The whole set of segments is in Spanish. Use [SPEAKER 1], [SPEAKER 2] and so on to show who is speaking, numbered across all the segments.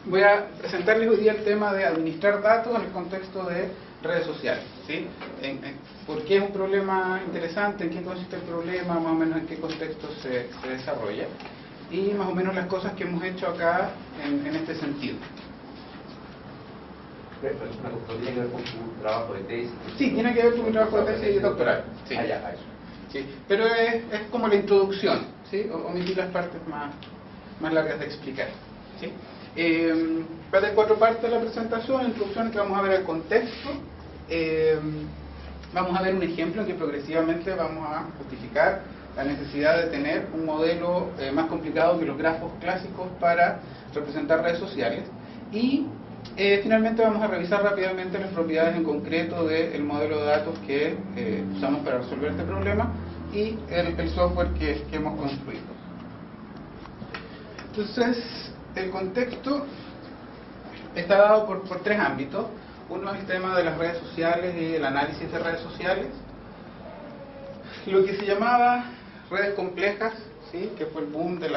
[SPEAKER 1] Voy a presentarles hoy día el tema de administrar datos en el contexto de redes sociales, ¿sí? ¿Por qué es un problema interesante? ¿En qué consiste el problema? Más o menos en qué contexto se desarrolla. Y más o menos las cosas que hemos hecho acá en este sentido.
[SPEAKER 2] ¿Tiene que ver con tu trabajo de tesis?
[SPEAKER 1] Sí, tiene que ver con mi trabajo de tesis doctoral. Sí.
[SPEAKER 2] Eso.
[SPEAKER 1] Sí, pero es como la introducción, ¿sí? Omitir las partes más largas de explicar, ¿sí? Va a tener 4 partes de la presentación. La introducción, que vamos a ver el contexto, vamos a ver un ejemplo en que progresivamente vamos a justificar la necesidad de tener un modelo más complicado que los grafos clásicos para representar redes sociales, y finalmente vamos a revisar rápidamente las propiedades en concreto del modelo de datos que usamos para resolver este problema y el software que hemos construido. Entonces, el contexto está dado por 3 ámbitos. Uno es el tema de las redes sociales y el análisis de redes sociales. Lo que se llamaba redes complejas, ¿sí? Que fue el boom de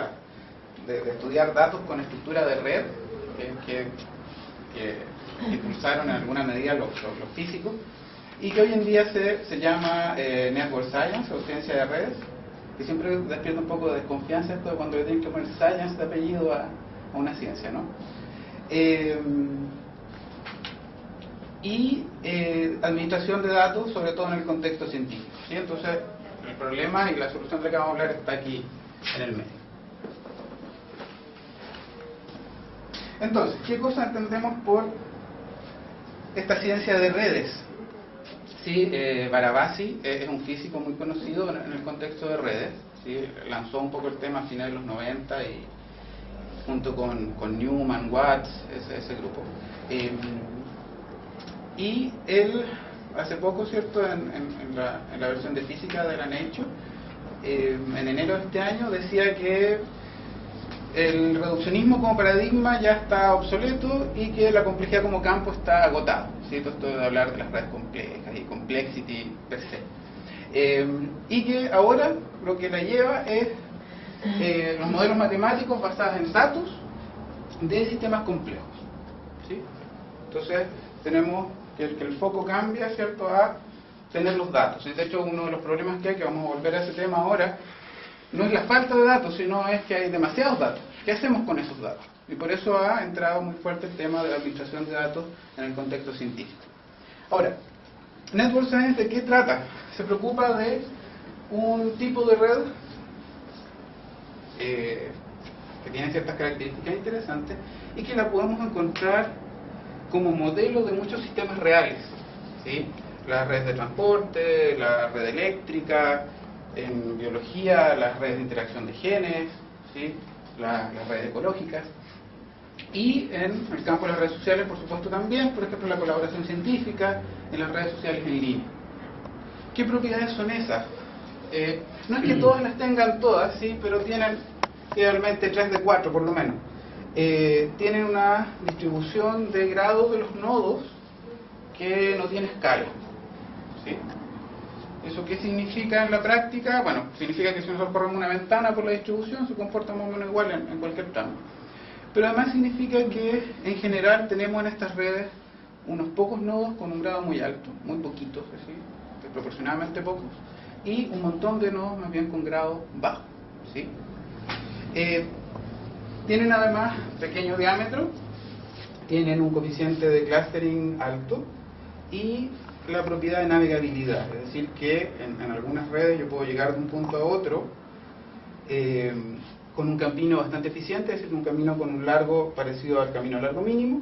[SPEAKER 1] estudiar datos con estructura de red, que impulsaron en alguna medida los físicos, y que hoy en día se llama Network Science o ciencia de redes, que siempre despierta un poco de desconfianza esto de cuando le tienen que poner Science de apellido a una ciencia, ¿no? Y administración de datos, sobre todo en el contexto científico, ¿sí? Entonces, el problema y la solución de la que vamos a hablar está aquí en el medio. Entonces, ¿qué cosa entendemos por esta ciencia de redes? Sí, Barabasi es un físico muy conocido en el contexto de redes, ¿sí? Lanzó un poco el tema a finales de los 90 y junto con Newman, Watts, ese grupo. Y él, hace poco, ¿cierto?, en la versión de física de la Nature, en enero de este año, decía que el reduccionismo como paradigma ya está obsoleto y que la complejidad como campo está agotado, ¿sí? Esto de hablar de las redes complejas y complexity per se. Y que ahora lo que la lleva es los modelos matemáticos basados en datos de sistemas complejos, ¿sí? Entonces tenemos que el foco cambia, ¿cierto?, a tener los datos. De hecho, uno de los problemas que vamos a volver a ese tema ahora, no es la falta de datos, sino es que hay demasiados datos. ¿Qué hacemos con esos datos? Y por eso ha entrado muy fuerte el tema de la administración de datos en el contexto científico. Ahora, Network Science, ¿de qué trata? Se preocupa de un tipo de red que tiene ciertas características interesantes y que la podemos encontrar como modelo de muchos sistemas reales, ¿sí? La red de transporte, la red eléctrica, en biología, las redes de interacción de genes, ¿sí? Las redes ecológicas, y en el campo de las redes sociales, por supuesto, también, por ejemplo, la colaboración científica en las redes sociales en línea. ¿Qué propiedades son esas? No es que todas las tengan todas, ¿sí?, pero tienen idealmente 3 de 4 por lo menos. Tienen una distribución de grado de los nodos que no tiene escala, ¿sí? ¿Eso qué significa en la práctica? Bueno, significa que si nosotros corremos una ventana por la distribución se comporta más o menos igual en cualquier tramo. Pero además significa que en general tenemos en estas redes unos pocos nodos con un grado muy alto, muy poquitos, ¿sí?, desproporcionadamente pocos, y un montón de nodos más bien con grado bajo, ¿sí? Tienen además pequeño diámetro, tienen un coeficiente de clustering alto y la propiedad de navegabilidad, es decir que en algunas redes yo puedo llegar de un punto a otro con un camino bastante eficiente, es decir, un camino con un largo parecido al camino largo mínimo,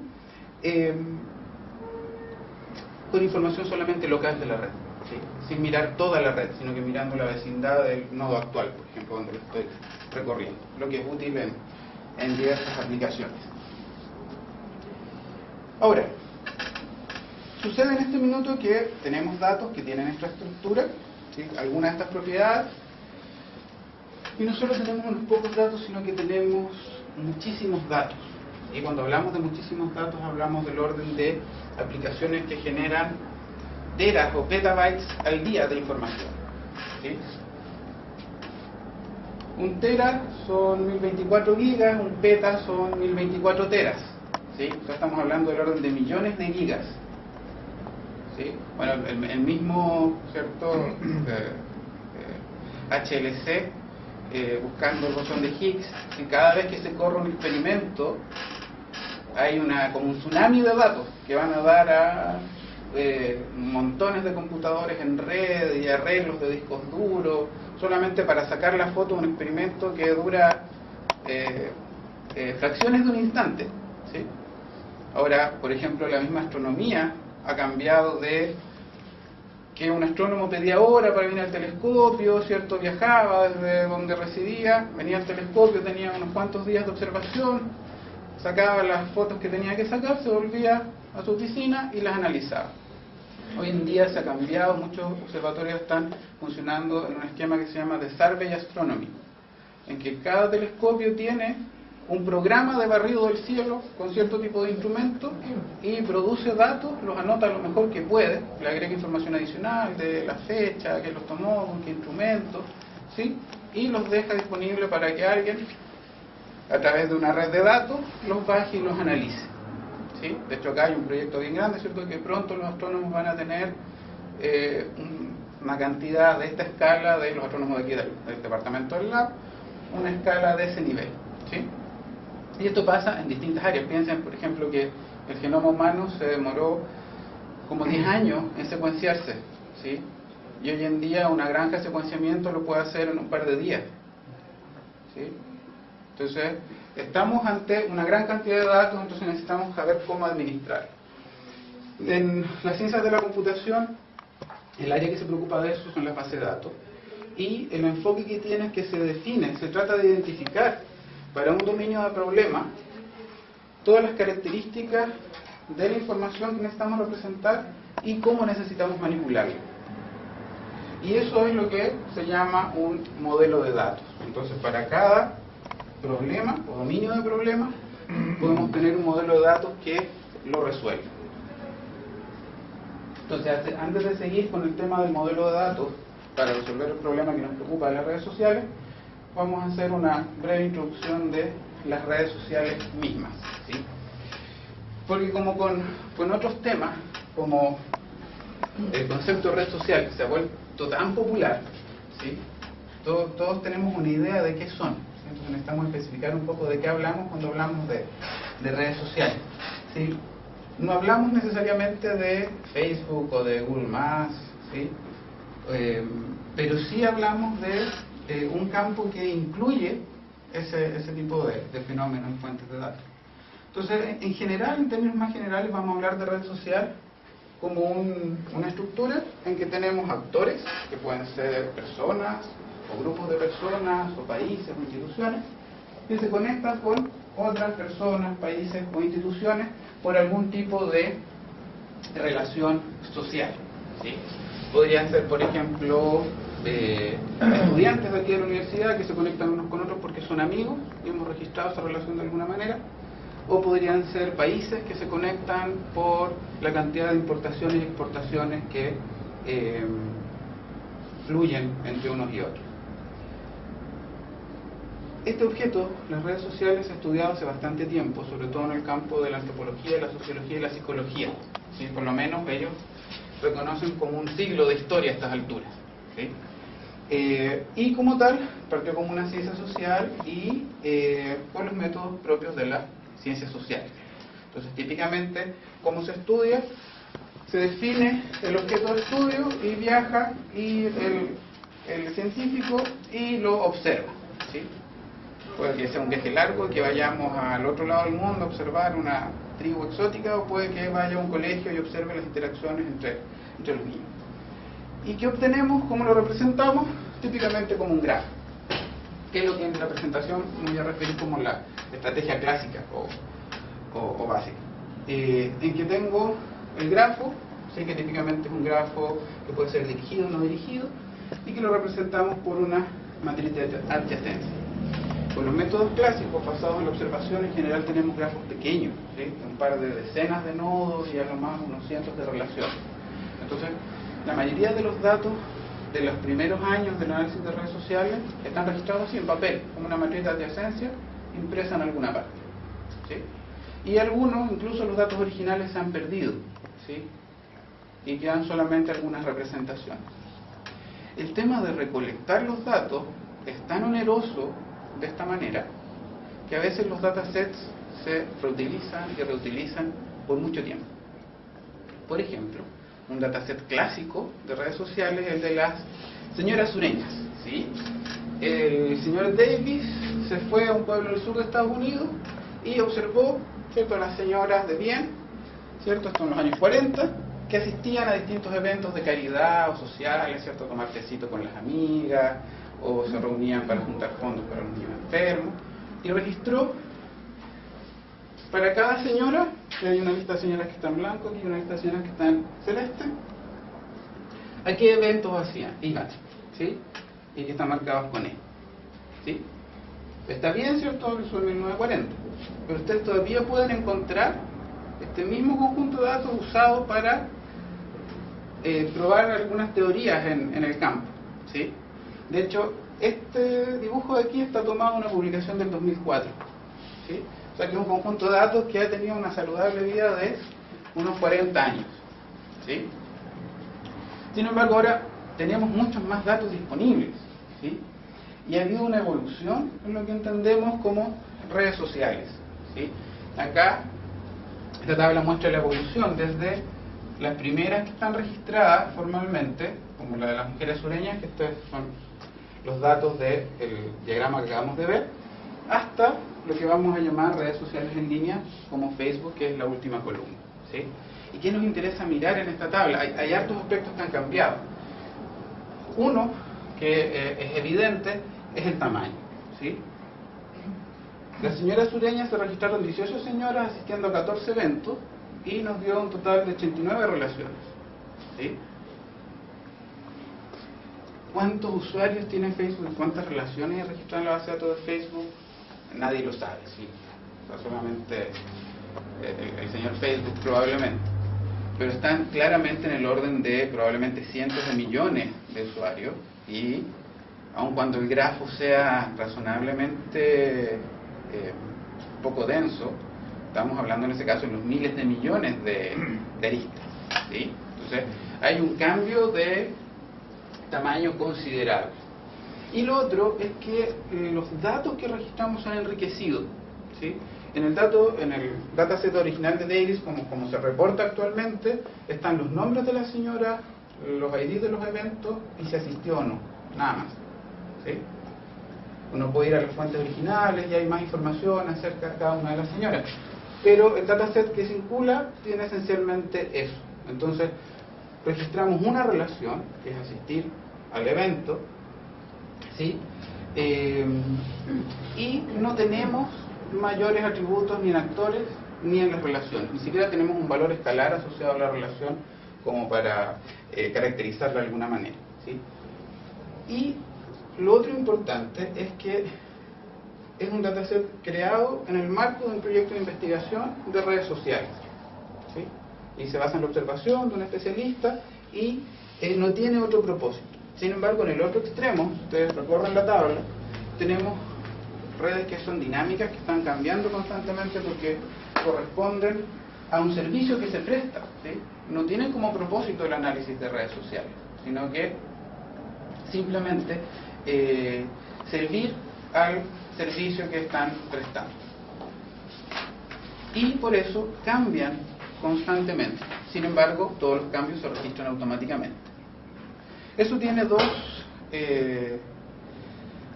[SPEAKER 1] con información solamente local de la red, ¿sí?, sin mirar toda la red, sino que mirando la vecindad del nodo actual, por ejemplo, donde lo estoy recorriendo, lo que es útil en diversas aplicaciones. Ahora, sucede en este minuto que tenemos datos que tienen esta estructura, ¿sí?, algunas de estas propiedades, y no solo tenemos unos pocos datos, sino que tenemos muchísimos datos. Y cuando hablamos de muchísimos datos, hablamos del orden de aplicaciones que generan teras o petabytes al día de información, ¿sí? Un tera son 1024 gigas, un peta son 1024 teras, ¿sí? Entonces estamos hablando del orden de millones de gigas. ¿Sí? Bueno, el mismo, ¿cierto? HLC, buscando el bosón de Higgs, y cada vez que se corre un experimento hay como un tsunami de datos que van a dar a montones de computadores en red y arreglos de discos duros, solamente para sacar la foto de un experimento que dura fracciones de un instante, ¿sí? Ahora, por ejemplo, la misma astronomía ha cambiado de que un astrónomo pedía hora para venir al telescopio, ¿cierto? Viajaba desde donde residía, venía al telescopio, tenía unos cuantos días de observación, sacaba las fotos que tenía que sacar, se volvía a su oficina y las analizaba. Hoy en día se ha cambiado, muchos observatorios están funcionando en un esquema que se llama de Survey Astronomy, en que cada telescopio tiene un programa de barrido del cielo con cierto tipo de instrumentos y produce datos, los anota lo mejor que puede, le agrega información adicional de la fecha, quién los tomó, con qué instrumentos, ¿sí? Y los deja disponibles para que alguien, a través de una red de datos, los baje y los analice, ¿sí? De hecho, acá hay un proyecto bien grande, ¿cierto? Que pronto los astrónomos van a tener una cantidad de esta escala, de los astrónomos de aquí del departamento del lab, una escala de ese nivel, ¿sí? Y esto pasa en distintas áreas. Piensen, por ejemplo, que el genoma humano se demoró como 10 años en secuenciarse, ¿sí? Y hoy en día una granja de secuenciamiento lo puede hacer en un par de días, ¿sí? Entonces, estamos ante una gran cantidad de datos, entonces necesitamos saber cómo administrar. En las ciencias de la computación, el área que se preocupa de eso son las bases de datos. Y el enfoque que tiene es que se define, se trata de identificar para un dominio de problema todas las características de la información que necesitamos representar y cómo necesitamos manipularla. Y eso es lo que se llama un modelo de datos. Entonces, para cada problema o dominio de problema podemos tener un modelo de datos que lo resuelva. Entonces, antes de seguir con el tema del modelo de datos para resolver el problema que nos preocupa de las redes sociales, vamos a hacer una breve introducción de las redes sociales mismas, ¿sí? Porque como con otros temas, como el concepto de red social que se ha vuelto tan popular, ¿sí? Todos tenemos una idea de qué son, ¿sí? Entonces necesitamos especificar un poco de qué hablamos cuando hablamos de redes sociales, ¿sí? No hablamos necesariamente de Facebook o de Google+, ¿sí? Pero sí hablamos de un campo que incluye ese tipo de fenómenos en fuentes de datos. Entonces, en general, en términos más generales, vamos a hablar de red social como una estructura en que tenemos actores, que pueden ser personas, o grupos de personas, o países, o instituciones, que se conectan con otras personas, países o instituciones por algún tipo de relación social, ¿sí? Podrían ser, por ejemplo, estudiantes de aquí de la universidad que se conectan unos con otros porque son amigos y hemos registrado esa relación de alguna manera, o podrían ser países que se conectan por la cantidad de importaciones y exportaciones que fluyen entre unos y otros. Este objeto, las redes sociales, se ha estudiado hace bastante tiempo, sobre todo en el campo de la antropología, la sociología y la psicología, ¿sí? Por lo menos ellos reconocen como un siglo de historia a estas alturas, ¿sí? Y como tal, partió como una ciencia social y por los métodos propios de las ciencias sociales. Entonces, típicamente, ¿cómo se estudia? Se define el objeto de estudio y viaja y el científico y lo observa, ¿sí? Puede que sea un viaje largo, que vayamos al otro lado del mundo a observar una tribu exótica, o puede que vaya a un colegio y observe las interacciones entre los niños. ¿Y qué obtenemos? ¿Cómo lo representamos? Típicamente como un grafo, que es lo que en la presentación me voy a referir como la estrategia clásica o básica, en que tengo el grafo, ¿sí? Que típicamente es un grafo que puede ser dirigido o no dirigido, y que lo representamos por una matriz de adyacencia. Con los métodos clásicos basados en la observación, en general tenemos grafos pequeños, ¿sí? Un par de decenas de nodos y a lo más unos cientos de relaciones. Entonces, la mayoría de los datos de los primeros años del análisis de redes sociales están registrados así en papel, como una matriz de adyacencia impresa en alguna parte, ¿sí? y algunos, incluso los datos originales, se han perdido, ¿sí? Y quedan solamente algunas representaciones. El tema de recolectar los datos es tan oneroso de esta manera que a veces los datasets se reutilizan y reutilizan por mucho tiempo. Por ejemplo, un dataset clásico de redes sociales es el de las señoras sureñas, ¿sí? El señor Davis se fue a un pueblo del sur de Estados Unidos y observó, ¿cierto?, a las señoras de bien, ¿cierto?, esto en los años 40, que asistían a distintos eventos de caridad o sociales, ¿cierto?, a tomar tecito con las amigas, o se reunían para juntar fondos para los niños enfermos, y registró para cada señora, que hay una lista de señoras que están en blanco y una lista de señoras que están en celeste, a qué eventos iban, ¿sí? Y que están marcados con E, ¿sí? Está bien, ¿cierto?, eso es 1940, pero ustedes todavía pueden encontrar este mismo conjunto de datos usado para probar algunas teorías en el campo, ¿sí? De hecho, este dibujo de aquí está tomado de una publicación del 2004, ¿sí? O sea que es un conjunto de datos que ha tenido una saludable vida de unos 40 años, ¿sí? Sin embargo, ahora tenemos muchos más datos disponibles, ¿sí? Y ha habido una evolución en lo que entendemos como redes sociales, ¿sí? Acá esta tabla muestra la evolución desde las primeras que están registradas formalmente, como la de las mujeres sureñas, que estos son los datos del diagrama que acabamos de ver, hasta lo que vamos a llamar redes sociales en línea, como Facebook, que es la última columna, ¿sí? ¿Y qué nos interesa mirar en esta tabla? Hay hartos aspectos que han cambiado. Uno, que es evidente, es el tamaño, ¿sí? Las señoras sureñas se registraron 18 señoras asistiendo a 14 eventos y nos dio un total de 89 relaciones, ¿sí? ¿Cuántos usuarios tiene Facebook? ¿Cuántas relaciones hay registradas en la base de datos de Facebook? Nadie lo sabe, ¿sí? O sea, solamente el señor Facebook probablemente. Pero están claramente en el orden de probablemente cientos de millones de usuarios, y aun cuando el grafo sea razonablemente poco denso, estamos hablando en ese caso de los miles de millones de aristas, ¿sí? Entonces hay un cambio de tamaño considerable. Y lo otro es que los datos que registramos han enriquecido, ¿sí? En el dataset original de Davis, como se reporta actualmente, están los nombres de la señora, los IDs de los eventos y si asistió o no, nada más, ¿sí? Uno puede ir a las fuentes originales y hay más información acerca de cada una de las señoras, pero el dataset que circula tiene esencialmente eso. Entonces registramos una relación, que es asistir al evento, ¿sí? Y no tenemos mayores atributos ni en actores ni en las relaciones, ni siquiera tenemos un valor escalar asociado a la relación como para caracterizarla de alguna manera, ¿sí? Y lo otro importante es que es un dataset creado en el marco de un proyecto de investigación de redes sociales, ¿sí? Y se basa en la observación de un especialista y no tiene otro propósito. Sin embargo, en el otro extremo, ustedes recorren la tabla, tenemos redes que son dinámicas, que están cambiando constantemente porque corresponden a un servicio que se presta, ¿sí? No tienen como propósito el análisis de redes sociales, sino que simplemente servir al servicio que están prestando. Y por eso cambian constantemente. Sin embargo, todos los cambios se registran automáticamente. Eso tiene desde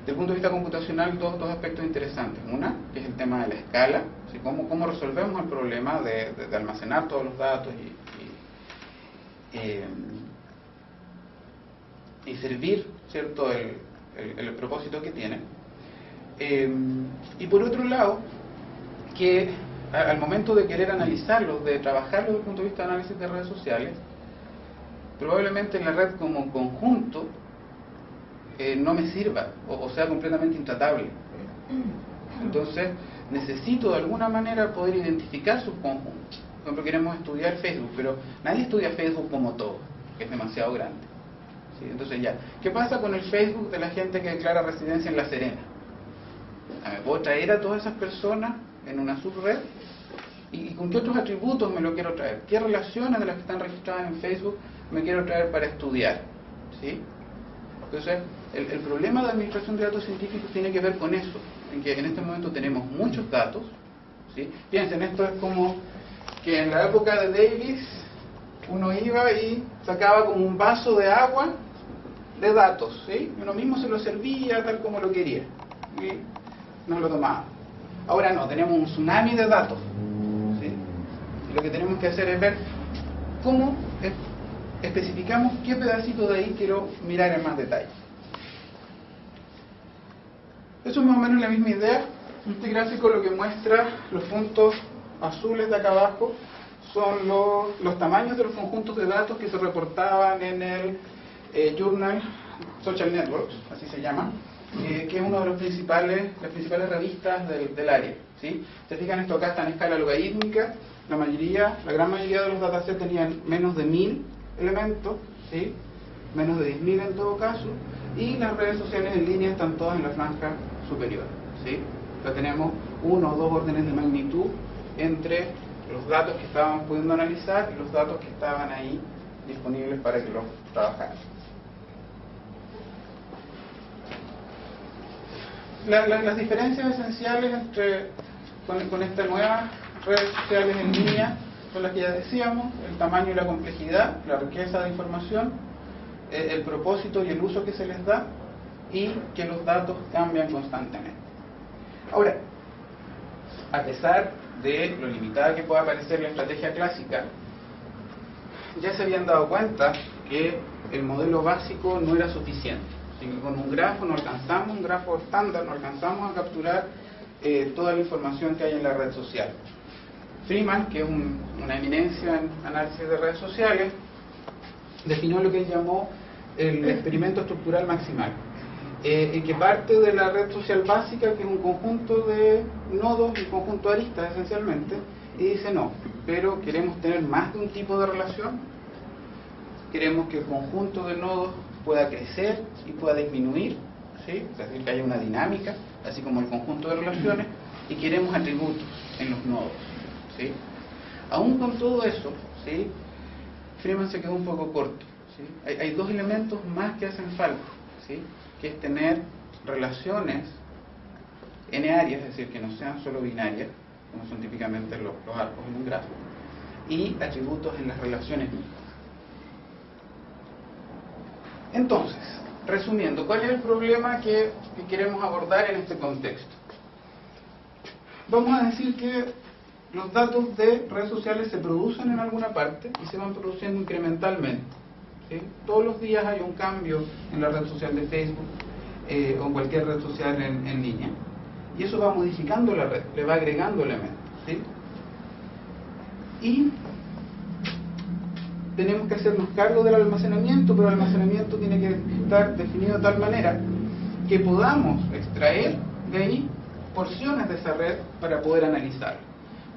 [SPEAKER 1] el punto de vista computacional, dos aspectos interesantes. Una, que es el tema de la escala, ¿sí? Cómo resolvemos el problema de almacenar todos los datos y servir, ¿cierto?, el propósito que tiene. Y por otro lado, que al momento de querer analizarlo, de trabajarlo desde el punto de vista de análisis de redes sociales, probablemente la red como conjunto no me sirva o sea completamente intratable. Entonces necesito de alguna manera poder identificar subconjuntos. Por ejemplo, queremos estudiar Facebook, pero nadie estudia Facebook como todo, que es demasiado grande, ¿sí? Entonces ya, ¿qué pasa con el Facebook de la gente que declara residencia en La Serena? ¿Me puedo traer a todas esas personas en una subred? ¿Y con qué otros atributos me lo quiero traer? ¿Qué relaciones de las que están registradas en Facebook me quiero traer para estudiar? ¿Sí? Entonces, el problema de administración de datos científicos tiene que ver con eso, en que en este momento tenemos muchos datos, ¿sí? Piensen, esto es como que en la época de Davis uno iba y sacaba como un vaso de agua de datos, ¿sí? Uno mismo se lo servía tal como lo quería y nos lo tomaba. Ahora no, tenemos un tsunami de datos, ¿sí? Y lo que tenemos que hacer es ver cómo especificamos qué pedacito de ahí quiero mirar en más detalle. Eso es más o menos la misma idea. Este gráfico lo que muestra, los puntos azules de acá abajo, son los tamaños de los conjuntos de datos que se reportaban en el Journal Social Networks, así se llama, que es una de las principales revistas del área, ¿sí? Se fijan, esto acá está en escala logarítmica. La gran mayoría de los datasets tenían menos de 1000 elementos, ¿sí? Menos de 10.000 en todo caso, y las redes sociales en línea están todas en la franja superior, ¿sí? Ya tenemos 1 o 2 órdenes de magnitud entre los datos que estábamos pudiendo analizar y los datos que estaban ahí disponibles para que los trabajaran. Las diferencias esenciales con estas nuevas redes sociales en línea son las que ya decíamos: el tamaño y la complejidad, la riqueza de información, el propósito y el uso que se les da, y que los datos cambian constantemente. Ahora, a pesar de lo limitada que pueda parecer la estrategia clásica, ya se habían dado cuenta que el modelo básico no era suficiente. Así que con un grafo no alcanzamos, un grafo estándar, no alcanzamos a capturar toda la información que hay en la red social. Freeman, que es una eminencia en análisis de redes sociales, definió lo que él llamó el experimento estructural maximal, en que parte de la red social básica, que es un conjunto de nodos y conjunto de aristas esencialmente, y dice: no, pero queremos tener más de un tipo de relación, queremos que el conjunto de nodos pueda crecer y pueda disminuir, ¿sí? Es decir, que haya una dinámica, así como el conjunto de relaciones, y queremos atributos en los nodos, ¿sí? Aún con todo eso, ¿sí?, Freeman se quedó un poco corto, ¿sí? Hay 2 elementos más que hacen falta, ¿sí?, que es tener relaciones n-áreas, es decir, que no sean solo binarias, como son típicamente los arcos en un grafo, y atributos en las relaciones mismas. Entonces, resumiendo, ¿cuál es el problema que queremos abordar en este contexto? Vamos a decir que los datos de redes sociales se producen en alguna parte y se van produciendo incrementalmente, ¿sí? Todos los días hay un cambio en la red social de Facebook o en cualquier red social en línea, y eso va modificando la red, le va agregando elementos, ¿sí? Y tenemos que hacernos cargo del almacenamiento, pero el almacenamiento tiene que estar definido de tal manera que podamos extraer de ahí porciones de esa red para poder analizarla.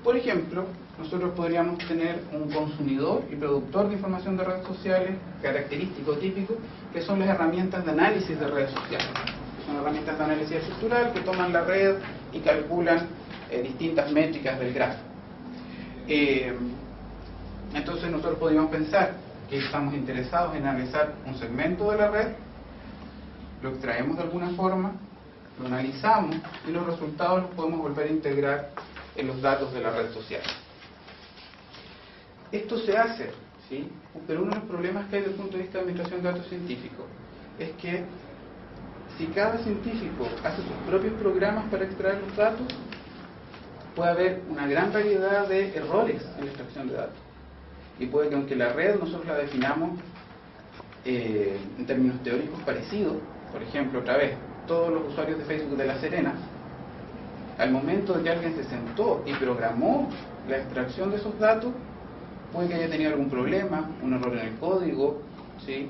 [SPEAKER 1] Por ejemplo, nosotros podríamos tener un consumidor y productor de información de redes sociales característico, típico, que son las herramientas de análisis de redes sociales. Son herramientas de análisis estructural que toman la red y calculan distintas métricas del grafo. Entonces nosotros podríamos pensar que estamos interesados en analizar un segmento de la red, lo extraemos de alguna forma, lo analizamos y los resultados los podemos volver a integrar en los datos de la red social. Esto se hace, ¿sí?, pero uno de los problemas que hay desde el punto de vista de administración de datos científicos es que si cada científico hace sus propios programas para extraer los datos, puede haber una gran variedad de errores en la extracción de datos. Y puede que, aunque la red nosotros la definamos en términos teóricos parecidos, por ejemplo, otra vez, todos los usuarios de Facebook de La Serena, al momento de que alguien se sentó y programó la extracción de esos datos, puede que haya tenido algún problema, un error en el código, ¿sí?,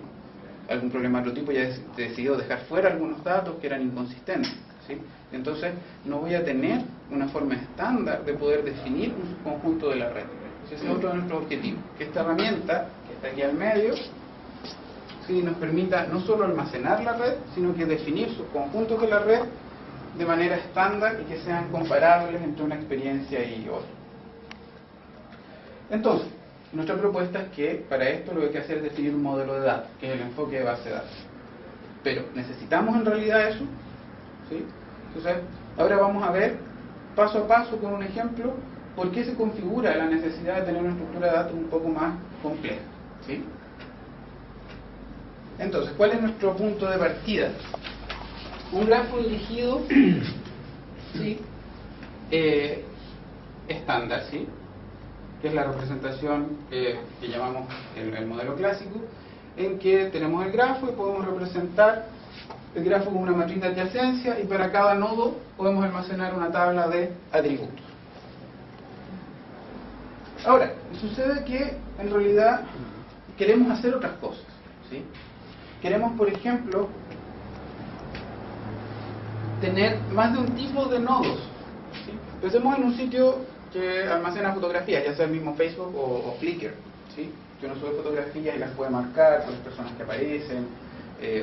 [SPEAKER 1] algún problema de otro tipo, y haya decidido dejar fuera algunos datos que eran inconsistentes, ¿sí? Entonces no voy a tener una forma estándar de poder definir un subconjunto de la red. Ese es otro de nuestros objetivos, que esta herramienta que está aquí al medio, ¿sí?, nos permita no solo almacenar la red, sino que definir subconjuntos de la red de manera estándar y que sean comparables entre una experiencia y otra. Entonces, nuestra propuesta es que para esto lo que hay que hacer es definir un modelo de datos, que es el enfoque de base de datos. Pero, ¿necesitamos en realidad eso? ¿Sí? Entonces, ahora vamos a ver paso a paso con un ejemplo por qué se configura la necesidad de tener una estructura de datos un poco más compleja. ¿Sí? Entonces, ¿cuál es nuestro punto de partida? Un grafo dirigido ¿sí? Estándar, ¿sí? Que es la representación que llamamos el modelo clásico, en que tenemos el grafo y podemos representar el grafo como una matriz de adyacencia y para cada nodo podemos almacenar una tabla de atributos. Ahora, sucede que en realidad queremos hacer otras cosas, ¿sí? Queremos, por ejemplo, tener más de un tipo de nodos, ¿sí? Pensemos en un sitio que almacena fotografías, ya sea el mismo Facebook o Flickr, ¿sí? Que uno sube fotografías y las puede marcar con las personas que aparecen,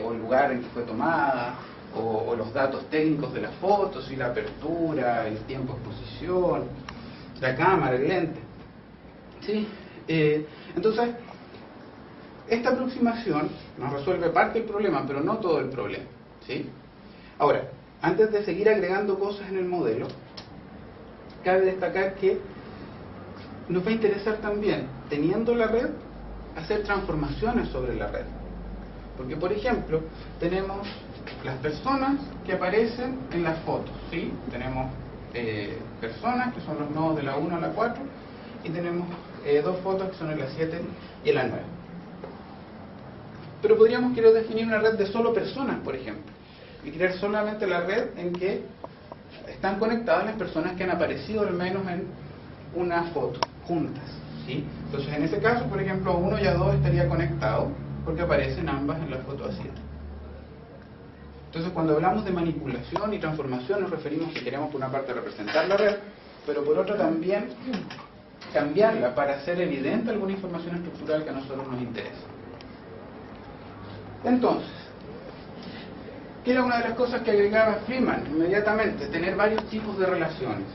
[SPEAKER 1] o el lugar en que fue tomada, o los datos técnicos de las fotos, y la apertura, el tiempo de exposición, la cámara, el lente, ¿sí? Entonces, esta aproximación nos resuelve parte del problema, pero no todo el problema, ¿sí? Ahora, antes de seguir agregando cosas en el modelo, cabe destacar que nos va a interesar también, teniendo la red, hacer transformaciones sobre la red. Porque, por ejemplo, tenemos las personas que aparecen en las fotos, ¿sí? Tenemos personas que son los nodos de la 1 a la 4 y tenemos dos fotos que son en la 7 y en la 9. Pero podríamos querer definir una red de solo personas, por ejemplo, y crear solamente la red en que están conectadas las personas que han aparecido al menos en una foto, juntas, ¿sí? Entonces, en ese caso, por ejemplo, 1 y A2 estaría conectado porque aparecen ambas en la foto A7. Entonces, cuando hablamos de manipulación y transformación, nos referimos que queremos por una parte representar la red, pero por otra también cambiarla para hacer evidente alguna información estructural que a nosotros nos interesa. Entonces, ¿qué era una de las cosas que agregaba Freeman inmediatamente? Tener varios tipos de relaciones.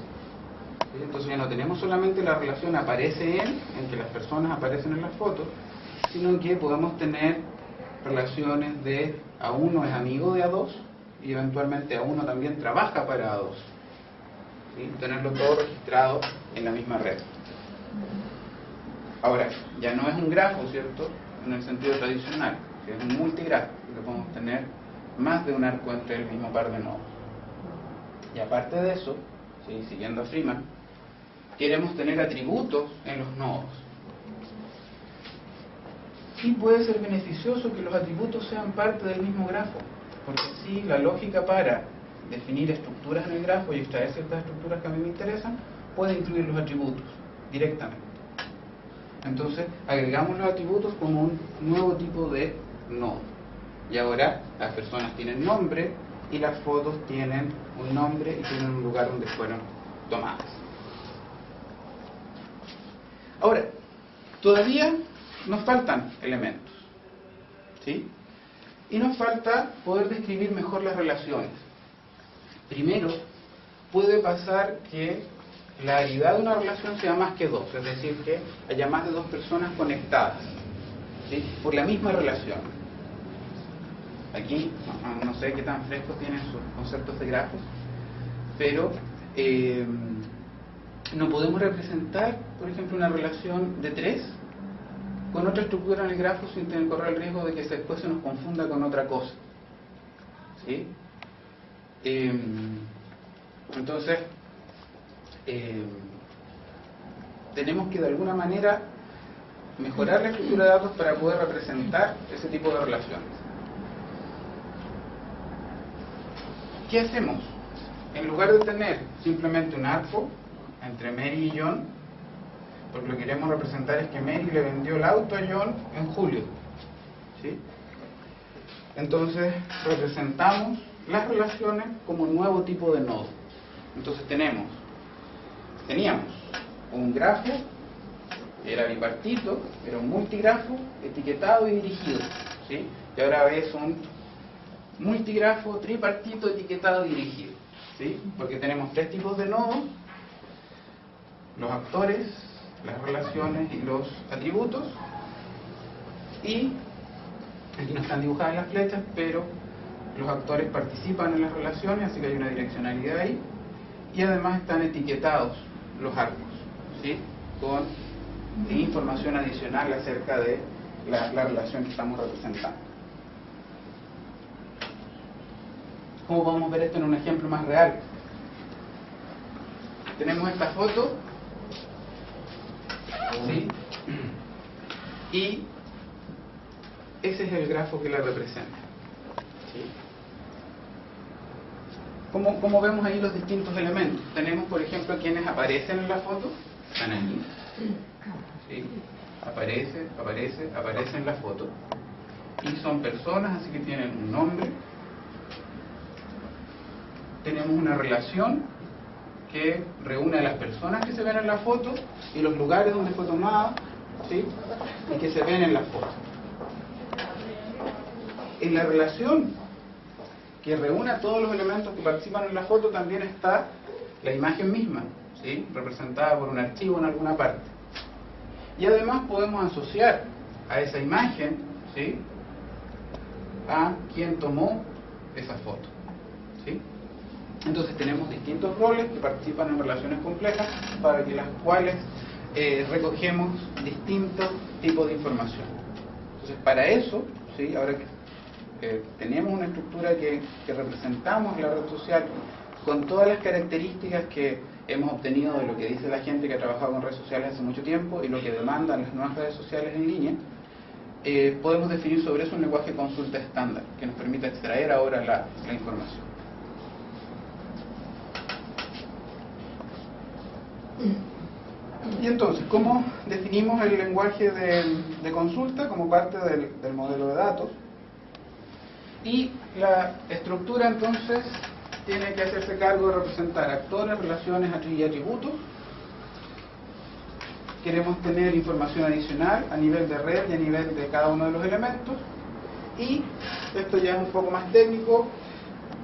[SPEAKER 1] ¿Sí? Entonces ya no tenemos solamente la relación aparece en que las personas aparecen en las fotos, sino que podemos tener relaciones de A1 es amigo de A2 y eventualmente A1 también trabaja para A2. ¿Sí? Tenerlo todo registrado en la misma red. Ahora, ya no es un grafo, ¿cierto? En el sentido tradicional, que es un multigrafo, que podemos tener más de un arco entre el mismo par de nodos. Y aparte de eso, ¿sí? Siguiendo a Freeman, queremos tener atributos en los nodos. Sí puede ser beneficioso que los atributos sean parte del mismo grafo, porque sí, la lógica para definir estructuras en el grafo y extraer ciertas estructuras que a mí me interesan, puede incluir los atributos directamente. Entonces, agregamos los atributos como un nuevo tipo de nodo. Y ahora las personas tienen nombre y las fotos tienen un nombre y tienen un lugar donde fueron tomadas. Ahora, todavía nos faltan elementos, ¿sí? Y nos falta poder describir mejor las relaciones. Primero, puede pasar que la aridad de una relación sea más que dos, es decir, que haya más de dos personas conectadas, ¿sí? Por la misma relación. Aquí no sé qué tan frescos tienen sus conceptos de grafos, pero no podemos representar, por ejemplo, una relación de 3 con otra estructura en el grafo sin tener correr el riesgo de que después se nos confunda con otra cosa, ¿sí? Entonces, tenemos que de alguna manera mejorar la estructura de datos para poder representar ese tipo de relaciones. ¿Qué hacemos? En lugar de tener simplemente un arco entre Mary y John, porque lo que queremos representar es que Mary le vendió el auto a John en julio, ¿sí? Entonces representamos las relaciones como un nuevo tipo de nodo. Entonces teníamos un grafo, era bipartito, era un multigrafo etiquetado y dirigido, ¿sí? Y ahora ves un multigrafo tripartito etiquetado y dirigido, ¿sí? Porque tenemos 3 tipos de nodos: los actores, las relaciones y los atributos. Y aquí no están dibujadas las flechas, pero los actores participan en las relaciones, así que hay una direccionalidad ahí. Y además están etiquetados los arcos, ¿sí?, con información adicional acerca de la relación que estamos representando. ¿Cómo podemos ver esto en un ejemplo más real? Tenemos esta foto, ¿sí?, y ese es el grafo que la representa, ¿sí? ¿Cómo vemos ahí los distintos elementos? Tenemos, por ejemplo, quienes aparecen en la foto, están ahí, ¿sí?, aparece en la foto, y son personas, así que tienen un nombre. Tenemos una relación que reúne a las personas que se ven en la foto y los lugares donde fue tomada, ¿sí?, y que se ven en la foto. En la relación que reúne a todos los elementos que participan en la foto también está la imagen misma, ¿sí?, representada por un archivo en alguna parte. Y además podemos asociar a esa imagen, ¿sí?, a quien tomó esa foto, ¿sí? Entonces tenemos distintos roles que participan en relaciones complejas para que las cuales recogemos distintos tipos de información. Entonces para eso, ¿sí?, ahora que tenemos una estructura que representamos en la red social con todas las características que hemos obtenido de lo que dice la gente que ha trabajado con redes sociales hace mucho tiempo y lo que demandan las nuevas redes sociales en línea, podemos definir sobre eso un lenguaje de consulta estándar que nos permita extraer ahora la información. Y entonces, ¿cómo definimos el lenguaje de consulta como parte del modelo de datos? Y la estructura entonces tiene que hacerse cargo de representar actores, relaciones y atributos. Queremos tener información adicional a nivel de red y a nivel de cada uno de los elementos. Y esto ya es un poco más técnico.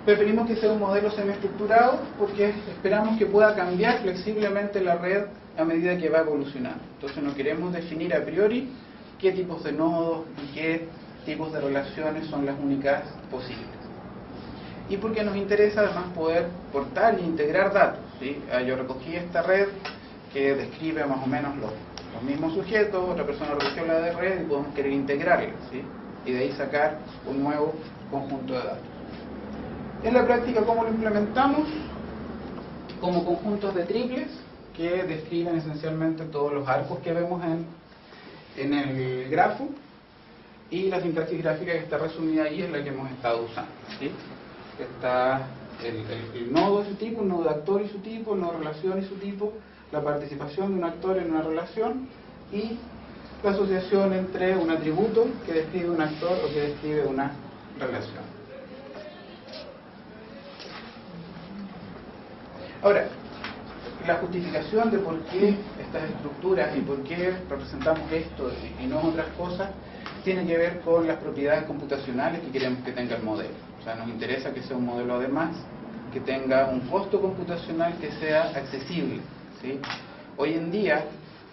[SPEAKER 1] Preferimos que sea un modelo semiestructurado porque esperamos que pueda cambiar flexiblemente la red a medida que va evolucionando. Entonces no queremos definir a priori qué tipos de nodos y qué tipos de relaciones son las únicas posibles. Y porque nos interesa además poder portar e integrar datos, ¿sí? Yo recogí esta red que describe más o menos los mismos sujetos, otra persona recogió la de red y podemos querer integrarla, ¿sí?, y de ahí sacar un nuevo conjunto de datos. En la práctica, ¿cómo lo implementamos? Como conjuntos de triples que describen esencialmente todos los arcos que vemos en el grafo, y la sintaxis gráfica que está resumida ahí es la que hemos estado usando, ¿sí? Está el nodo de su tipo, un nodo de actor y su tipo, el nodo de relación y su tipo, la participación de un actor en una relación y la asociación entre un atributo que describe un actor o que describe una relación. Ahora, la justificación de por qué estas estructuras y por qué representamos esto y no otras cosas tiene que ver con las propiedades computacionales que queremos que tenga el modelo. O sea, nos interesa que sea un modelo además que tenga un costo computacional que sea accesible, ¿sí? Hoy en día,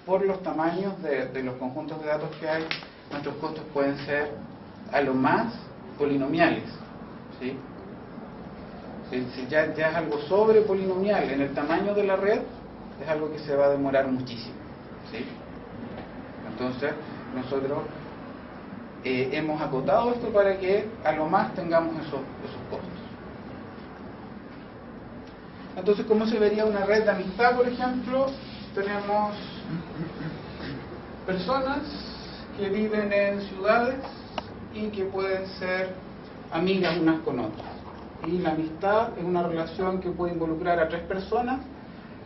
[SPEAKER 1] por los tamaños de los conjuntos de datos que hay, nuestros costos pueden ser a lo más polinomiales, ¿sí? Si ya es algo sobre polinomial en el tamaño de la red, es algo que se va a demorar muchísimo, ¿sí? Entonces, nosotros hemos acotado esto para que a lo más tengamos esos costos. Entonces, ¿cómo se vería una red de amistad, por ejemplo? Tenemos personas que viven en ciudades y que pueden ser amigas unas con otras. Y la amistad es una relación que puede involucrar a tres personas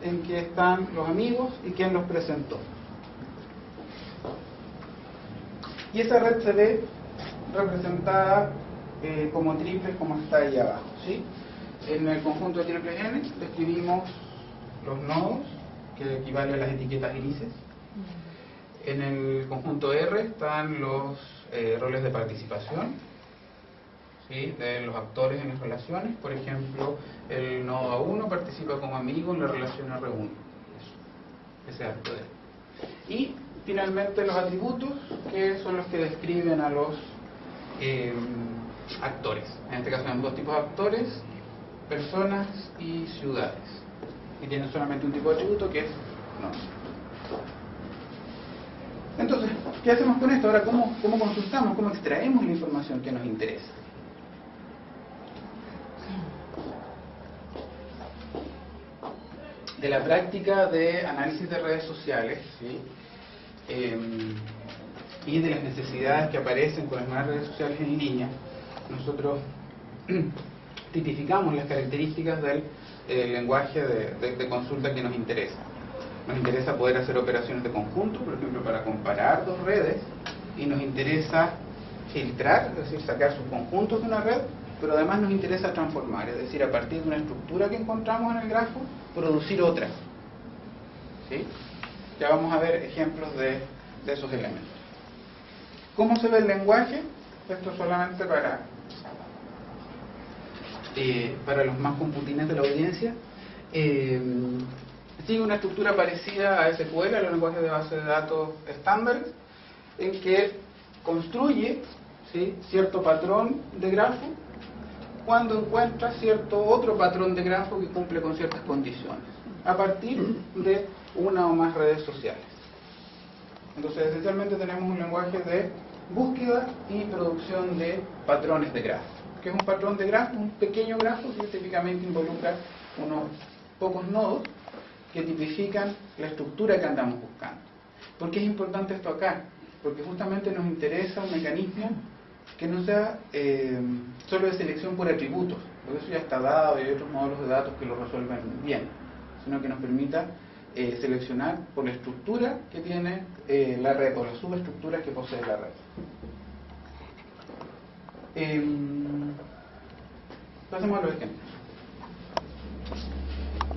[SPEAKER 1] en que están los amigos y quien los presentó. Y esa red se ve representada como triples, como está ahí abajo, ¿sí? En el conjunto de triples n describimos los nodos, que equivalen a las etiquetas grises. En el conjunto R están los roles de participación, ¿sí?, de los actores en las relaciones. Por ejemplo, el nodo A1 participa como amigo en la relación R1. Ese acto de. Y finalmente los atributos, que son los que describen a los actores. En este caso tenemos dos tipos de actores, personas y ciudades. Y tienen solamente un tipo de atributo, que es nombre. Entonces, ¿qué hacemos con esto? Ahora, ¿cómo consultamos? ¿Cómo extraemos la información que nos interesa? De la práctica de análisis de redes sociales, ¿sí? Y de las necesidades que aparecen con las nuevas redes sociales en línea, nosotros tipificamos las características del lenguaje de consulta que nos interesa. Nos interesa poder hacer operaciones de conjunto, por ejemplo, para comparar dos redes, y nos interesa filtrar, es decir, sacar subconjuntos de una red, pero además nos interesa transformar, es decir, a partir de una estructura que encontramos en el grafo, producir otra. ¿Sí? Ya vamos a ver ejemplos de esos elementos. ¿Cómo se ve el lenguaje? Esto solamente para los más computines de la audiencia. Sigue una estructura parecida a SQL, a los lenguajes de base de datos estándar, en que construye, ¿sí?, cierto patrón de grafo cuando encuentra cierto otro patrón de grafo que cumple con ciertas condiciones, a partir de una o más redes sociales. Entonces, esencialmente tenemos un lenguaje de búsqueda y producción de patrones de grafo. ¿Qué es un patrón de grafo? Un pequeño grafo que típicamente involucra unos pocos nodos que tipifican la estructura que andamos buscando. ¿Por qué es importante esto acá? Porque justamente nos interesa un mecanismo que no sea solo de selección por atributos, porque eso ya está dado y hay otros módulos de datos que lo resuelven bien, sino que nos permita seleccionar por la estructura que tiene la red, o las subestructuras que posee la red. Pasemos a los ejemplos.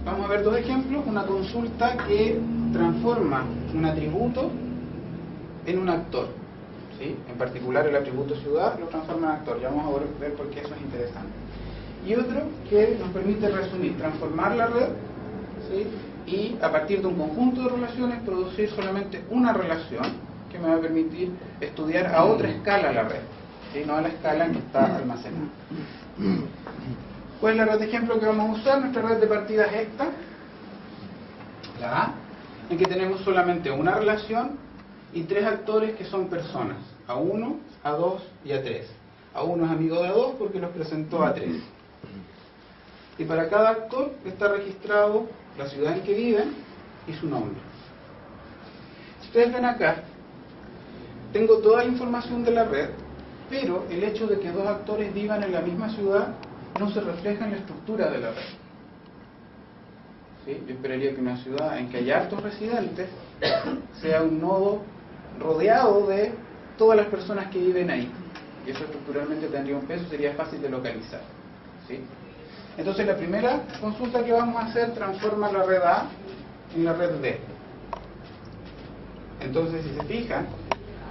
[SPEAKER 1] Vamos a ver dos ejemplos. Una consulta que transforma un atributo en un actor, ¿sí? En particular el atributo ciudad lo transforma en actor. Ya vamos a ver por qué eso es interesante. Y otro que nos permite resumir, transformar la red, ¿sí?, y a partir de un conjunto de relaciones producir solamente una relación que me va a permitir estudiar a otra escala la red, ¿sí?, no a la escala en que está almacenada. ¿Cuál es la red de ejemplo que vamos a usar? Nuestra red de partidas esta, la A, en que tenemos solamente una relación y tres actores que son personas, A1, A2 y A3. A1 es amigo de A2 porque los presentó a A3. Y para cada actor está registrado la ciudad en que viven y su nombre. Ustedes ven acá, tengo toda la información de la red, pero el hecho de que dos actores vivan en la misma ciudad no se refleja en la estructura de la red. ¿Sí? Yo esperaría que una ciudad en que haya hartos residentes sea un nodo rodeado de todas las personas que viven ahí. Y eso estructuralmente tendría un peso, sería fácil de localizar. ¿Sí? Entonces la primera consulta que vamos a hacer transforma la red A en la red B. Entonces, si se fijan,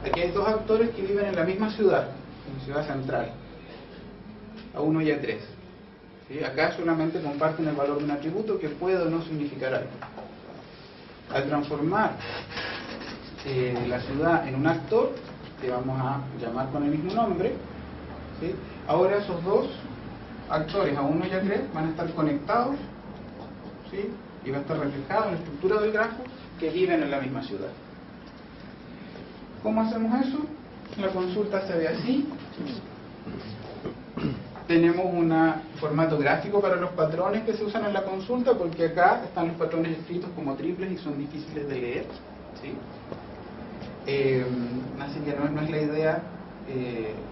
[SPEAKER 1] aquí hay dos actores que viven en la misma ciudad, en ciudad central, A1 y A3. ¿Sí? Acá solamente comparten el valor de un atributo que puede o no significar algo. Al transformar la ciudad en un actor, que vamos a llamar con el mismo nombre, ¿sí?, ahora esos dos actores, A1 y A3, van a estar conectados, ¿sí?, y va a estar reflejado en la estructura del grafo que viven en la misma ciudad. ¿Cómo hacemos eso? La consulta se ve así. Tenemos un formato gráfico para los patrones que se usan en la consulta, porque acá están los patrones escritos como triples y son difíciles de leer, ¿sí? Así que no es la idea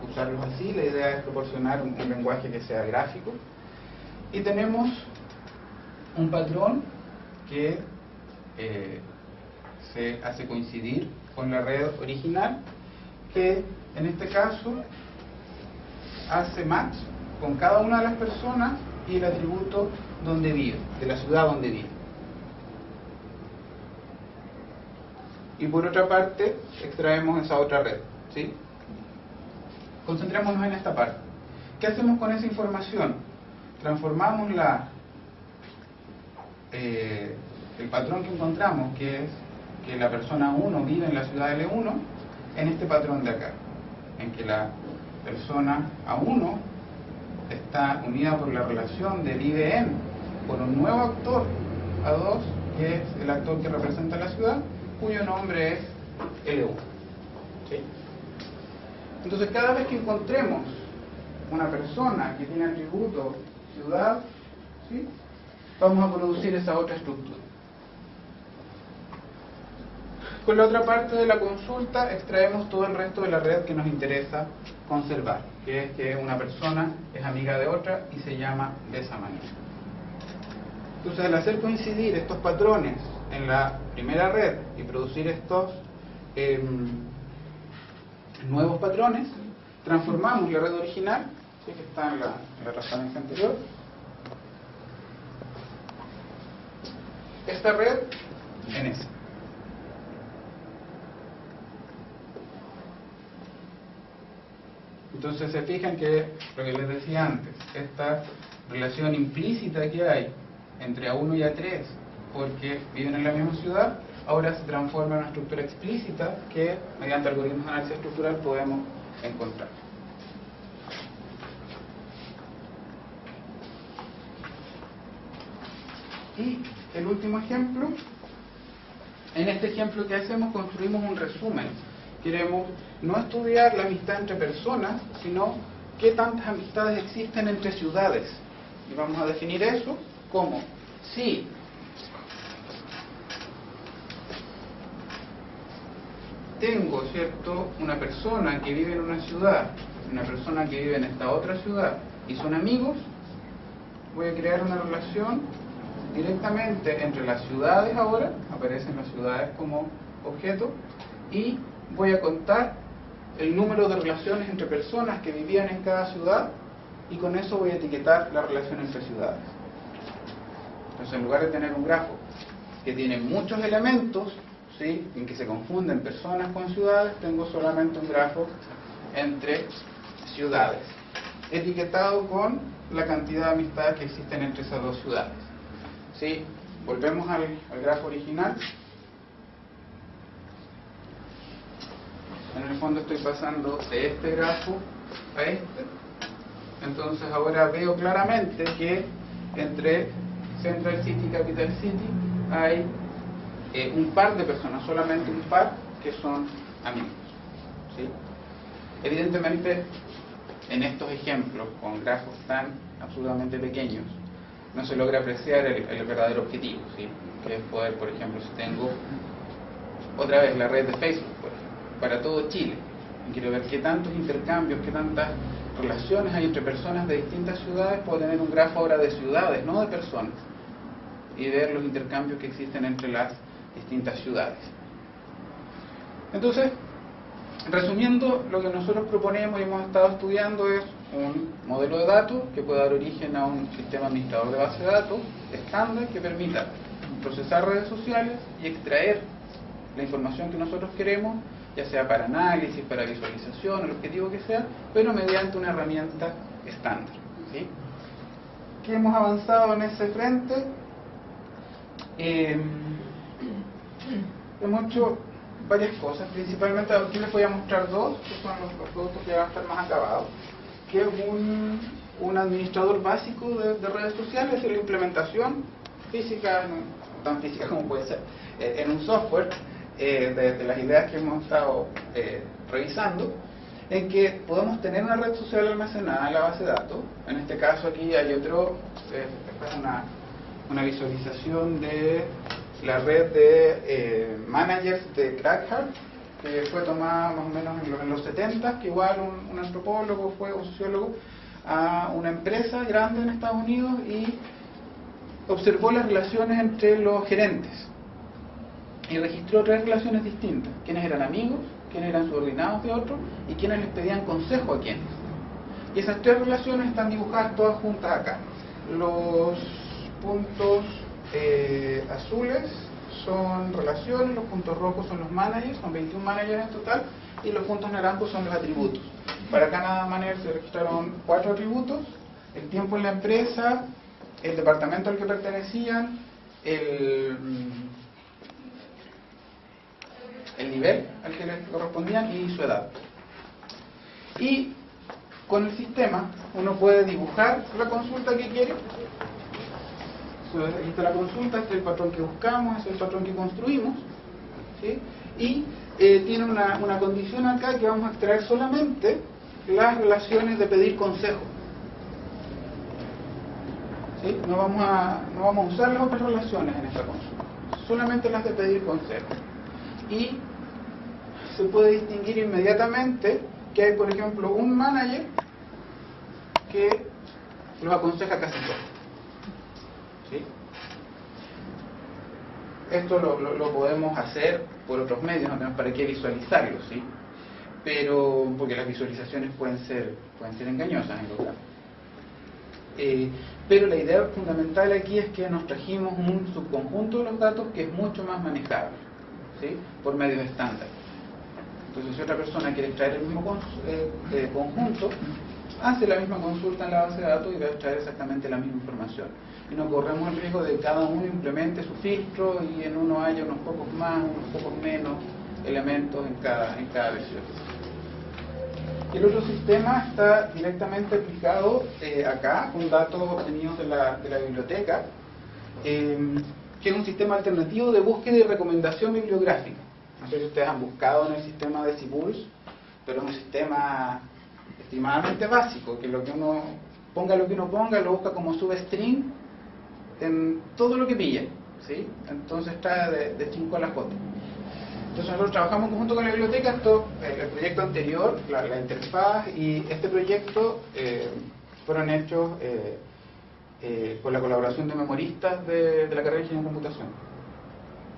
[SPEAKER 1] usarlos así, la idea es proporcionar un lenguaje que sea gráfico. Y tenemos un patrón que se hace coincidir con la red original, que en este caso hace match con cada una de las personas y el atributo donde vive, de la ciudad donde vive. Y por otra parte extraemos esa otra red, ¿sí? Concentrémonos en esta parte. ¿Qué hacemos con esa información? Transformamos el patrón que encontramos, que es que la persona 1 vive en la ciudad L1 en este patrón de acá, en que la persona A1 está unida por la relación de vive en por un nuevo actor A2, que es el actor que representa la ciudad, cuyo nombre es L1. ¿Sí? Entonces, cada vez que encontremos una persona que tiene atributo ciudad, ¿sí?, vamos a producir esa otra estructura. Con la otra parte de la consulta extraemos todo el resto de la red que nos interesa conservar, que es que una persona es amiga de otra y se llama de esa manera. Entonces, al hacer coincidir estos patrones en la primera red y producir estos nuevos patrones, transformamos la red original, ¿sí?, que está en la transparencia anterior, esta red en esa. Entonces se fijan que, lo que les decía antes, esta relación implícita que hay entre A1 y A3, porque viven en la misma ciudad, ahora se transforma en una estructura explícita que, mediante algoritmos de análisis estructural, podemos encontrar. Y el último ejemplo, en este ejemplo que hacemos, construimos un resumen. Queremos no estudiar la amistad entre personas, sino qué tantas amistades existen entre ciudades. Y vamos a definir eso como si tengo, ¿cierto?, una persona que vive en una ciudad, una persona que vive en esta otra ciudad, y son amigos, voy a crear una relación directamente entre las ciudades. Ahora aparecen las ciudades como objeto, y voy a contar el número de relaciones entre personas que vivían en cada ciudad, y con eso voy a etiquetar la relación entre ciudades. Entonces, en lugar de tener un grafo que tiene muchos elementos, ¿sí?, en que se confunden personas con ciudades, tengo solamente un grafo entre ciudades, etiquetado con la cantidad de amistades que existen entre esas dos ciudades. ¿Sí? Volvemos al grafo original. En el fondo estoy pasando de este grafo a este. Entonces ahora veo claramente que entre Central City y Capital City hay un par de personas, solamente un par, que son amigos. ¿Sí? Evidentemente, en estos ejemplos, con grafos tan absolutamente pequeños, no se logra apreciar el verdadero objetivo, ¿sí?, que es poder, por ejemplo, si tengo otra vez la red de Facebook, por ejemplo, para todo Chile, y quiero ver qué tantos intercambios, qué tantas relaciones hay entre personas de distintas ciudades, puedo tener un grafo ahora de ciudades, no de personas, y ver los intercambios que existen entre las distintas ciudades. Entonces, resumiendo, lo que nosotros proponemos y hemos estado estudiando es un modelo de datos que pueda dar origen a un sistema administrador de base de datos estándar que permita procesar redes sociales y extraer la información que nosotros queremos, ya sea para análisis, para visualización, el objetivo que sea, pero mediante una herramienta estándar. ¿Sí? ¿Qué hemos avanzado en ese frente? Hemos hecho varias cosas, principalmente aquí les voy a mostrar dos, que son los productos que van a estar más acabados, que es un administrador básico de redes sociales, es decir, la implementación física, no tan física como puede ser, en un software, de las ideas que hemos estado revisando, en que podemos tener una red social almacenada en la base de datos. En este caso aquí hay otro, esta es una visualización de la red de managers de Crackhard, que fue tomada más o menos en los 70, que igual un antropólogo fue, un sociólogo, a una empresa grande en Estados Unidos y observó las relaciones entre los gerentes y registró tres relaciones distintas: quiénes eran amigos, quiénes eran subordinados de otros y quiénes les pedían consejo a quiénes. Y esas tres relaciones están dibujadas todas juntas acá. Los puntos azules son relaciones, los puntos rojos son los managers, son 21 managers en total, y los puntos naranjos son los atributos. Para cada manager se registraron 4 atributos: el tiempo en la empresa, el departamento al que pertenecían, el nivel al que les correspondían y su edad. Y con el sistema uno puede dibujar la consulta que quiere. Ahí está la consulta, este es el patrón que buscamos, este es el patrón que construimos, ¿sí? Y tiene una condición acá, que vamos a extraer solamente las relaciones de pedir consejo, ¿sí? No vamos a usar las otras relaciones en esta consulta, solamente las de pedir consejo. Y se puede distinguir inmediatamente que hay, por ejemplo, un manager que los aconseja casi todos, ¿sí? Esto lo podemos hacer por otros medios, no tenemos para qué visualizarlo, ¿sí? Pero porque las visualizaciones pueden ser engañosas en los casos. Pero la idea fundamental aquí es que nos trajimos un subconjunto de los datos que es mucho más manejable, ¿sí? Por medios estándar. Entonces, si otra persona quiere extraer el mismo conjunto, hace la misma consulta en la base de datos y va a extraer exactamente la misma información. Y no corremos el riesgo de que cada uno implemente su filtro y en uno haya unos pocos más, unos pocos menos elementos en cada versión. Y el otro sistema está directamente aplicado acá, con datos obtenidos de la biblioteca, que es un sistema alternativo de búsqueda y recomendación bibliográfica. No sé si ustedes han buscado en el sistema de Cibulus, pero es un sistema extremadamente básico, que lo que uno ponga, lo busca como substring en todo lo que pilla, ¿sí? Entonces está de 5 a la J. Entonces nosotros trabajamos en conjunto con la biblioteca. Esto, el proyecto anterior, la interfaz y este proyecto fueron hechos con la colaboración de memoristas de la carrera de Ingeniería en Computación.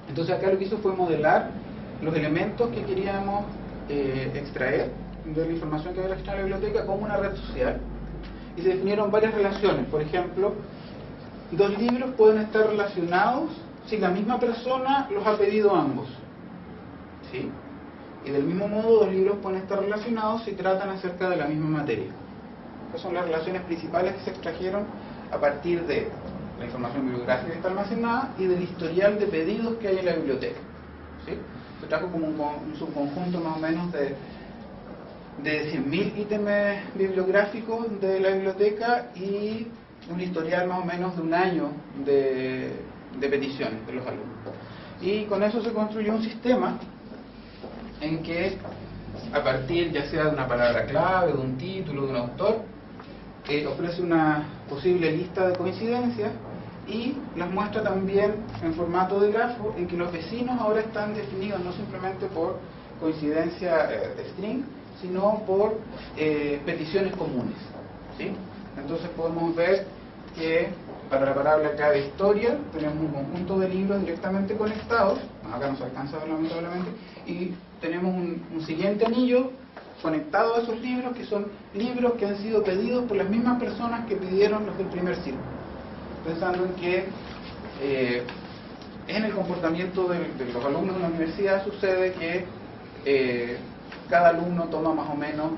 [SPEAKER 1] Entonces acá lo que hizo fue modelar los elementos que queríamos extraer de la información que había registrado en la biblioteca como una red social, y se definieron varias relaciones. Por ejemplo, dos libros pueden estar relacionados si la misma persona los ha pedido ambos, ¿sí? Y del mismo modo, dos libros pueden estar relacionados si tratan acerca de la misma materia. Estas son las relaciones principales que se extrajeron a partir de la información bibliográfica que está almacenada y del historial de pedidos que hay en la biblioteca, ¿sí? Se trajo como un subconjunto más o menos de 100.000 ítems bibliográficos de la biblioteca y un historial más o menos de un año de peticiones de los alumnos. Y con eso se construyó un sistema en que, a partir ya sea de una palabra clave, de un título, de un autor, ofrece una posible lista de coincidencias y las muestra también en formato de grafo, en que los vecinos ahora están definidos no simplemente por coincidencia de string, sino por peticiones comunes, ¿sí? Entonces podemos ver que para la palabra clave historia tenemos un conjunto de libros directamente conectados, acá no se alcanza a verlo lamentablemente, y tenemos un siguiente anillo conectado a esos libros, que son libros que han sido pedidos por las mismas personas que pidieron los del primer círculo, pensando en que en el comportamiento de los alumnos de la universidad sucede que cada alumno toma más o menos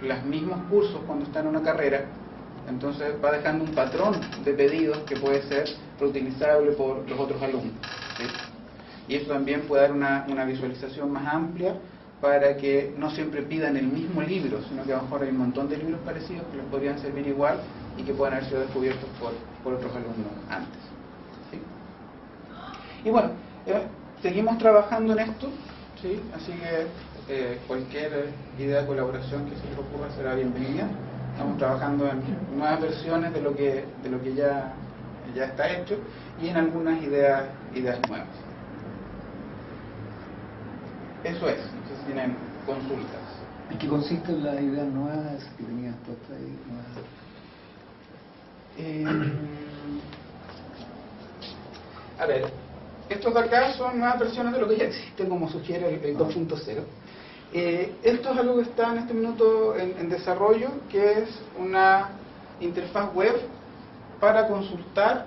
[SPEAKER 1] los mismos cursos cuando está en una carrera. Entonces va dejando un patrón de pedidos que puede ser reutilizable por los otros alumnos, ¿sí? Y eso también puede dar una visualización más amplia para que no siempre pidan el mismo libro, sino que a lo mejor hay un montón de libros parecidos que les podrían servir igual y que puedan haber sido descubiertos por otros alumnos antes, ¿sí? Y bueno, seguimos trabajando en esto, ¿sí? Así que cualquier idea de colaboración que se les ocurra será bienvenida. Estamos trabajando en nuevas versiones de lo que ya está hecho y en algunas ideas nuevas. Eso es, no sé si tienen consultas.
[SPEAKER 3] ¿En qué consisten las ideas nuevas que tenías puestas ahí?
[SPEAKER 1] A ver, estos de acá son nuevas versiones de lo que ya existe, como sugiere el 2.0. Esto es algo que está en este minuto en desarrollo, que es una interfaz web para consultar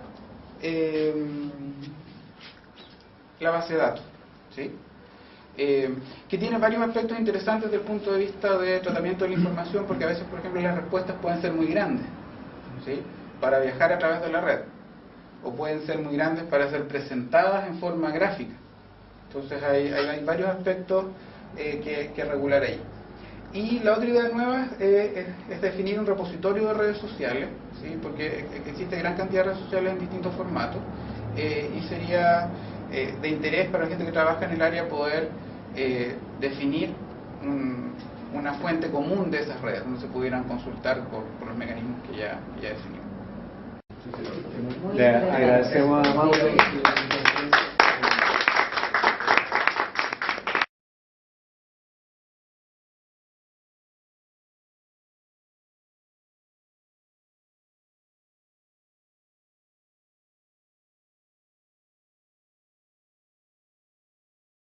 [SPEAKER 1] la base de datos, ¿sí? Que tiene varios aspectos interesantes desde el punto de vista de tratamiento de la información, porque a veces, por ejemplo, las respuestas pueden ser muy grandes, ¿sí? Para viajar a través de la red, o pueden ser muy grandes para ser presentadas en forma gráfica, Entonces hay varios aspectos que regular ahí. Y la otra idea nueva es definir un repositorio de redes sociales, ¿sí? Porque existe gran cantidad de redes sociales en distintos formatos, y sería de interés para la gente que trabaja en el área poder definir una fuente común de esas redes, donde se pudieran consultar por los mecanismos que ya definimos.
[SPEAKER 3] Le agradecemos a Mauro.